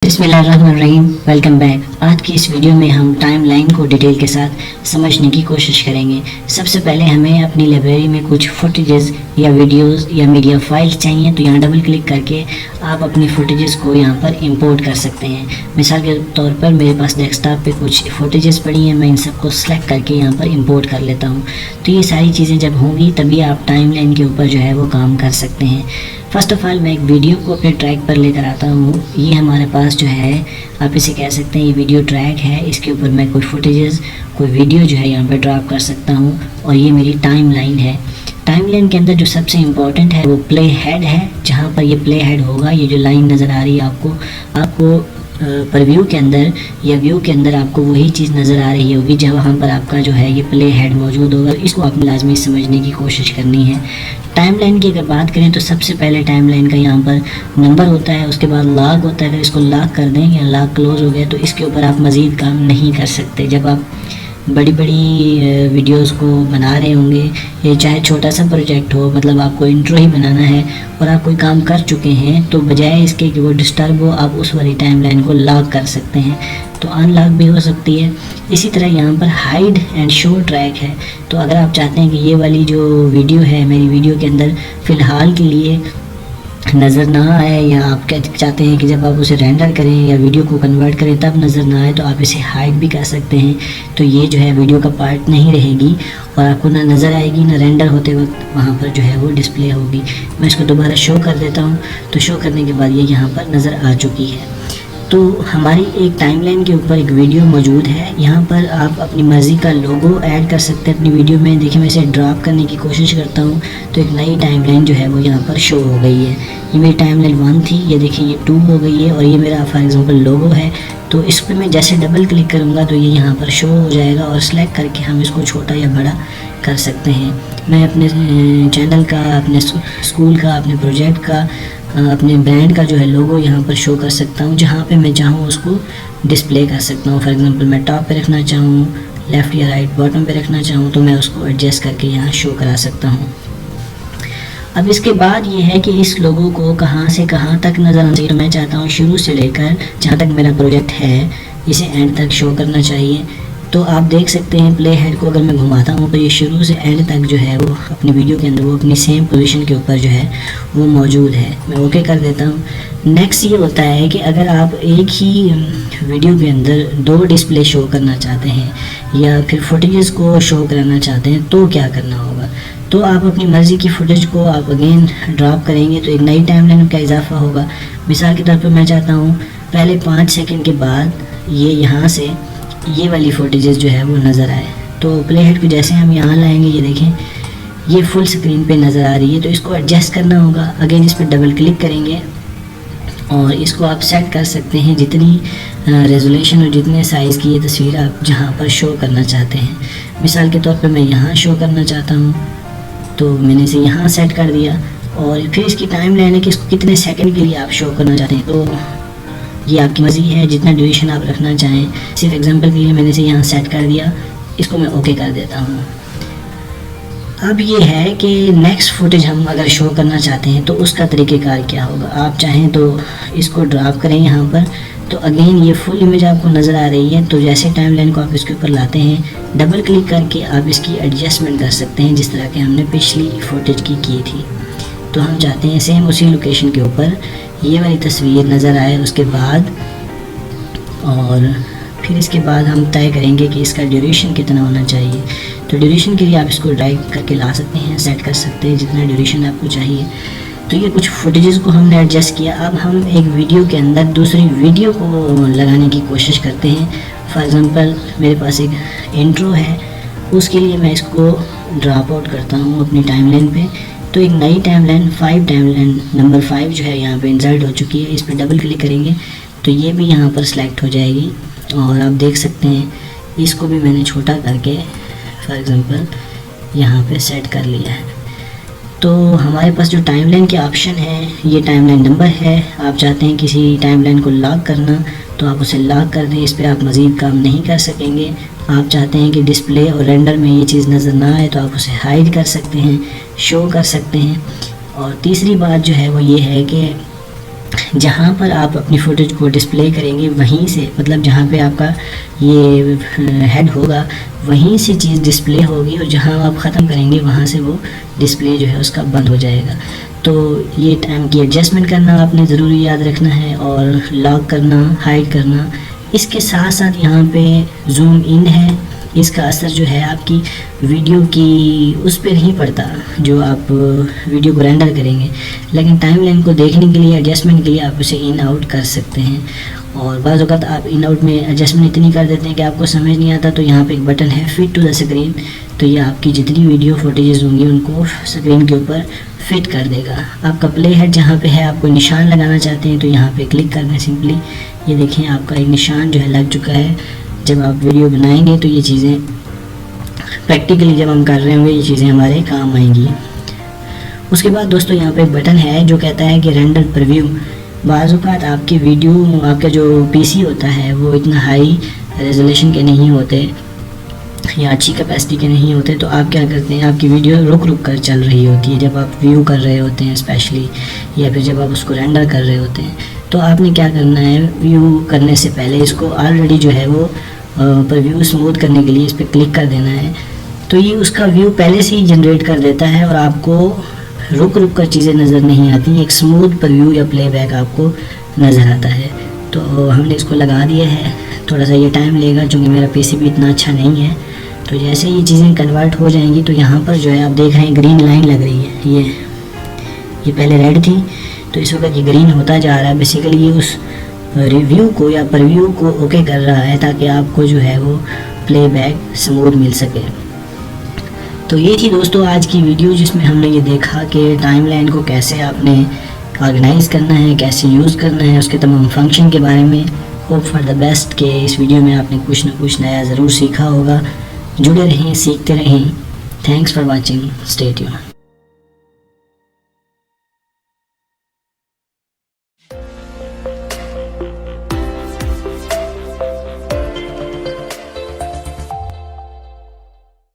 बिस्मिल्लाहिर्रहमानिर्रहीम। Welcome back. आज की इस वीडियो में हम टाइमलाइन को डिटेल के साथ समझने की कोशिश करेंगे। सबसे पहले हमें अपनी लाइब्रेरी में कुछ फुटेजेस या वीडियोस या मीडिया फाइल्स चाहिए, तो यहाँ डबल क्लिक करके आप अपनी फुटेजेस को यहाँ पर इंपोर्ट कर सकते हैं। मिसाल के तौर पर मेरे पास डेस्कटॉप पे कुछ फुटेजेस पड़ी हैं, मैं इन सबको सेलेक्ट करके यहाँ पर इंपोर्ट कर लेता हूँ। तो ये सारी चीज़ें जब होंगी तभी आप टाइमलाइन के ऊपर जो है वो काम कर सकते हैं। फ़र्स्ट ऑफ़ ऑल मैं एक वीडियो को अपने ट्रैक पर लेकर आता हूँ। ये हमारे पास जो है, आप इसे कह सकते हैं ये वीडियो ट्रैक है। इसके ऊपर मैं कोई फुटेजेस, कोई वीडियो जो है यहाँ पर ड्रॉप कर सकता हूँ और ये मेरी टाइमलाइन है। टाइमलाइन के अंदर जो सबसे इम्पॉर्टेंट है वो प्ले हेड है। जहाँ पर ये प्ले हेड होगा, ये जो लाइन नज़र आ रही है आपको प्रीव्यू के अंदर या व्यू के अंदर आपको वही चीज़ नज़र आ रही होगी जहाँ पर आपका जो है ये प्ले हेड मौजूद होगा। इसको आपने लाजमी समझने की कोशिश करनी है। टाइमलाइन की अगर बात करें तो सबसे पहले टाइमलाइन का यहाँ पर नंबर होता है, उसके बाद लॉग होता है। अगर इसको लॉक कर दें या लॉक क्लोज हो गया तो इसके ऊपर आप मज़ीद काम नहीं कर सकते। जब आप बड़ी वीडियोस को बना रहे होंगे, ये चाहे छोटा सा प्रोजेक्ट हो, मतलब आपको इंट्रो ही बनाना है और आप कोई काम कर चुके हैं, तो बजाय इसके कि वो डिस्टर्ब हो, आप उस वाली टाइमलाइन को लॉक कर सकते हैं, तो अनलॉक भी हो सकती है। इसी तरह यहाँ पर हाइड एंड शो ट्रैक है। तो अगर आप चाहते हैं कि ये वाली जो वीडियो है मेरी वीडियो के अंदर फ़िलहाल के लिए नज़र ना आए, या आप क्या चाहते हैं कि जब आप उसे रेंडर करें या वीडियो को कन्वर्ट करें तब नज़र ना आए, तो आप इसे हाइड भी कर सकते हैं। तो ये जो है वीडियो का पार्ट नहीं रहेगी और आपको ना नज़र आएगी, ना रेंडर होते वक्त वहाँ पर जो है वो डिस्प्ले होगी। मैं इसको दोबारा शो कर देता हूँ। तो शो करने के बाद ये यहाँ पर नज़र आ चुकी है। तो हमारी एक टाइमलाइन के ऊपर एक वीडियो मौजूद है। यहाँ पर आप अपनी मर्ज़ी का लोगो ऐड कर सकते हैं अपनी वीडियो में। देखिए मैं इसे ड्रॉप करने की कोशिश करता हूँ तो एक नई टाइमलाइन जो है वो यहाँ पर शो हो गई है। ये मेरी टाइमलाइन 1 थी, ये देखिए ये 2 हो गई है और ये मेरा फॉर एग्ज़ाम्पल लोगो है। तो इस पर मैं जैसे डबल क्लिक करूँगा तो ये यहाँ पर शो हो जाएगा और सेलेक्ट करके हम इसको छोटा या बड़ा कर सकते हैं। मैं अपने चैनल का, अपने स्कूल का, अपने प्रोजेक्ट का, अपने ब्रांड का जो है लोगो यहाँ पर शो कर सकता हूँ। जहाँ पे मैं चाहूँ उसको डिस्प्ले कर सकता हूँ। फॉर एग्ज़ाम्पल मैं टॉप पे रखना चाहूँ, लेफ़्ट या राइट बॉटम पे रखना चाहूँ, तो मैं उसको एडजस्ट करके यहाँ शो करा सकता हूँ। अब इसके बाद ये है कि इस लोगो को कहाँ से कहाँ तक नज़र आना चाहिए। तो मैं चाहता हूँ शुरू से लेकर जहाँ तक मेरा प्रोजेक्ट है इसे एंड तक शो करना चाहिए। तो आप देख सकते हैं प्ले हेड को अगर मैं घुमाता हूँ तो ये शुरू से एंड तक जो है वो अपनी वीडियो के अंदर वो अपनी सेम पोजीशन के ऊपर जो है वो मौजूद है। मैं ओके कर देता हूँ। नेक्स्ट ये होता है कि अगर आप एक ही वीडियो के अंदर 2 डिस्प्ले शो करना चाहते हैं या फिर फुटेजेस को शो कराना चाहते हैं तो क्या करना होगा। तो आप अपनी मर्ज़ी की फुटेज को आप अगेन ड्रॉप करेंगे तो एक नई टाइमलाइन का इजाफा होगा। मिसाल के तौर पर मैं चाहता हूँ पहले 5 सेकंड के बाद ये यहाँ से ये वाली फुटेजेस जो है वो नज़र आए। तो प्ले हेड को जैसे हम यहाँ लाएंगे, ये देखें ये फुल स्क्रीन पे नज़र आ रही है। तो इसको एडजस्ट करना होगा। अगेन इस पर डबल क्लिक करेंगे और इसको आप सेट कर सकते हैं जितनी रेजोल्यूशन और जितने साइज़ की ये तस्वीर आप जहाँ पर शो करना चाहते हैं। मिसाल के तौर पर मैं यहाँ शो करना चाहता हूँ तो मैंने इसे यहाँ सेट कर दिया। और फिर इसकी टाइम लाइन है कि इसको कितने सेकंड के लिए आप शो करना चाहते हैं, तो ये आपकी मर्ज़ी है जितना ड्यूरेशन आप रखना चाहें। सिर्फ एग्जांपल के लिए मैंने इसे यहाँ सेट कर दिया, इसको मैं ओके कर देता हूँ। अब ये है कि नेक्स्ट फुटेज हम अगर शो करना चाहते हैं तो उसका तरीक़ेकार क्या होगा। आप चाहें तो इसको ड्रॉप करें यहाँ पर, तो अगेन ये फुल इमेज आपको नज़र आ रही है। तो जैसे टाइमलाइन को आप इसके ऊपर लाते हैं, डबल क्लिक करके आप इसकी एडजस्टमेंट कर सकते हैं जिस तरह के हमने पिछली फुटेज की थी। तो हम चाहते हैं सेम उसी लोकेशन के ऊपर ये वाली तस्वीर नज़र आए उसके बाद, और फिर इसके बाद हम तय करेंगे कि इसका ड्यूरेशन कितना होना चाहिए। तो ड्यूरेशन के लिए आप इसको ड्रैग करके ला सकते हैं, सेट कर सकते हैं जितना ड्यूरेशन आपको चाहिए। तो ये कुछ फुटेजेस को हमने एडजस्ट किया। अब हम एक वीडियो के अंदर दूसरी वीडियो को लगाने की कोशिश करते हैं। फॉर एग्ज़ाम्पल मेरे पास एक इंट्रो है, उसके लिए मैं इसको ड्रॉप आउट करता हूँ अपनी टाइमलाइन पे। तो एक नई टाइमलाइन टाइमलाइन नंबर 5 जो है यहाँ पे इंसर्ट हो चुकी है। इस पर डबल क्लिक करेंगे तो ये भी यहाँ पर सेलेक्ट हो जाएगी और आप देख सकते हैं इसको भी मैंने छोटा करके फॉर एग्ज़ाम्पल यहाँ पे सेट कर लिया है। तो हमारे पास जो टाइमलाइन के ऑप्शन है, ये टाइमलाइन नंबर है। आप चाहते हैं किसी टाइमलाइन को लॉक करना तो आप उसे लॉक कर दें, इस पर आप मज़ीद काम नहीं कर सकेंगे। आप चाहते हैं कि डिस्प्ले और रेंडर में ये चीज़ नज़र ना आए तो आप उसे हाइड कर सकते हैं, शो कर सकते हैं। और तीसरी बात जो है वो ये है कि जहाँ पर आप अपनी फुटेज को डिस्प्ले करेंगे वहीं से, मतलब जहाँ पे आपका ये हेड होगा वहीं से चीज़ डिस्प्ले होगी, और जहाँ आप ख़त्म करेंगे वहाँ से वो डिस्प्ले जो है उसका बंद हो जाएगा। तो ये टाइम की एडजस्टमेंट करना आपने ज़रूरी याद रखना है, और लॉक करना, हाइड करना। इसके साथ साथ यहाँ पे जूम इन है, इसका असर जो है आपकी वीडियो की उस पर नहीं पड़ता जो आप वीडियो को रेंडर करेंगे, लेकिन टाइमलाइन को देखने के लिए, एडजस्टमेंट के लिए आप उसे इन आउट कर सकते हैं। और बाज़ वक़्त आप इन आउट में एडजस्टमेंट इतनी कर देते हैं कि आपको समझ नहीं आता, तो यहाँ पे एक बटन है फिट टू द स्क्रीन, तो ये आपकी जितनी वीडियो फुटेजेस होंगी उनको स्क्रीन के ऊपर फिट कर देगा। आपका प्ले हेड जहाँ पे है, आपको निशान लगाना चाहते हैं तो यहाँ पे क्लिक करना है सिंपली। ये देखें आपका एक निशान जो है लग चुका है। जब आप वीडियो बनाएंगे तो ये चीज़ें प्रैक्टिकली जब हम कर रहे होंगे ये चीज़ें हमारे काम आएंगी। उसके बाद दोस्तों यहाँ पे एक बटन है जो कहता है कि रेंडर प्रीव्यू। बाज़ औक़ात आपकी वीडियो, आपका जो पीसी होता है वो इतना हाई रेजोल्यूशन के नहीं होते या अच्छी कैपेसिटी के नहीं होते, तो आप क्या करते हैं, आपकी वीडियो रुक रुक कर चल रही होती है जब आप व्यू कर रहे होते हैं स्पेशली, या फिर जब आप उसको रेंडर कर रहे होते हैं। तो आपने क्या करना है, व्यू करने से पहले इसको ऑलरेडी जो है वो प्रीव्यू स्मूथ करने के लिए इस पर क्लिक कर देना है, तो ये उसका व्यू पहले से ही जनरेट कर देता है और आपको रुक रुक कर चीज़ें नज़र नहीं आती, एक स्मूथ प्रीव्यू या प्लेबैक आपको नज़र आता है। तो हमने इसको लगा दिया है, थोड़ा सा ये टाइम लेगा क्योंकि मेरा पीसी भी इतना अच्छा नहीं है। तो जैसे ये चीज़ें कन्वर्ट हो जाएंगी तो यहाँ पर जो है आप देख रहे हैं ग्रीन लाइन लग रही है, ये पहले रेड थी तो इस वक्त ये ग्रीन होता जा रहा है। बेसिकली ये उस रिव्यू को या प्रीव्यू को ओके कर रहा है ताकि आपको जो है वो प्लेबैक स्मूथ मिल सके। तो ये थी दोस्तों आज की वीडियो जिसमें हमने ये देखा कि टाइमलाइन को कैसे आपने ऑर्गेनाइज़ करना है, कैसे यूज़ करना है, उसके तमाम फंक्शन के बारे में। होप फॉर द बेस्ट के इस वीडियो में आपने कुछ ना कुछ नया ज़रूर सीखा होगा। जुड़े रहें, सीखते रहें। Thanks for watching, stay tuned.